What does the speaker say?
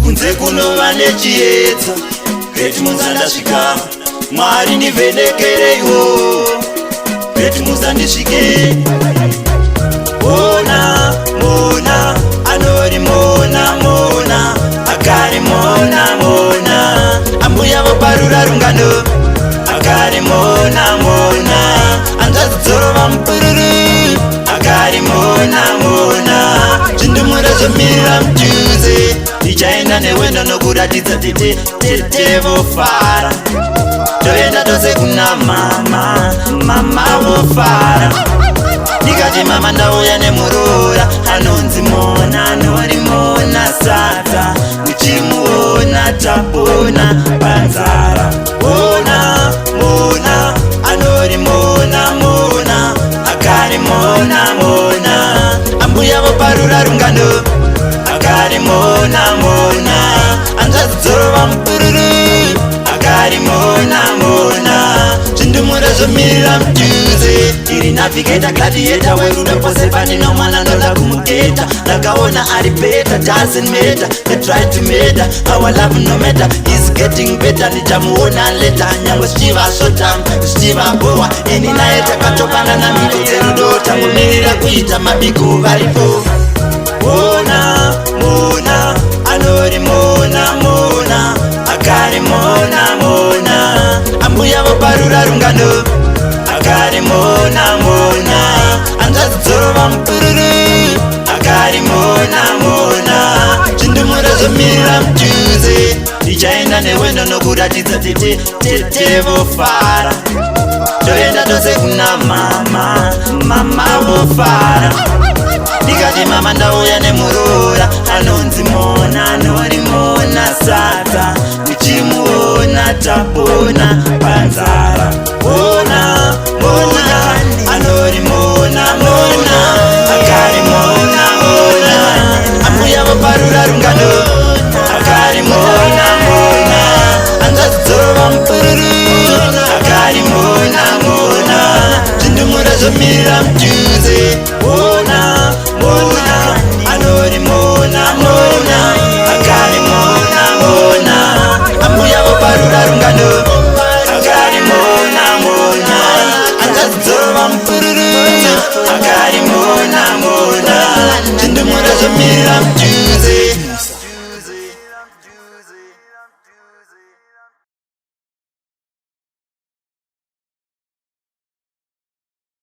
kunze kunova nechiedza reti muzandasvika mwari ndivhenekereiwo reti muzandisvike mona mona anori mona mona akari mona mona ambuya voparura rungano akari mona mona anzazidzorova mupururu akari mona mona zvindumure zvomirira mudhuze ndichaenda newendo nokuratidza tetevofara toenda tose kuna mama vofara ndikati mama ndauya nemurora anonzi mona anori mona sadza muchimuona tapona panzara mona mona anori mona mona akari mona mona ambuya voparura rungano akari mona mona anzazidzorova mupururu akari mona mona zvindumure zvomirira mudhuze iri navigeta gladiator werudo pose pandinomwana ndoda kumugeta ndakaona ari beta doesn't matter they try to murder our love no matter is getting better ndichamuona leta nyangwe zvichiva zvotama zvichiva bowa ini naye takatopangana mhiko dzerudo tangomirira kuita mabiko varipo mona mona anori mona mona akari mona mona ambuya voparura rungano akari mona mona anzazidzorova mupururu akari mona mona zvindumure zvomirira mudhuze ndichaenda newendo nokuratidza tetevofara toenda tose kuna mama vofara ndikati mama ndauya nemurora anonzi mona anori mona sadza muchimuona tapona panzara mona mona anori mona mona akari mona mona ambuya voparura rungano akari mona mona anzazidzorova mupururu akari mona mona zvindumure zvomirira mudhuze mona mona anori mona mona akari mona mona ambuya voparura rungano akari mona mona anzazidzorova mupururu akari mona mona zvindumure zvomirira mudhuze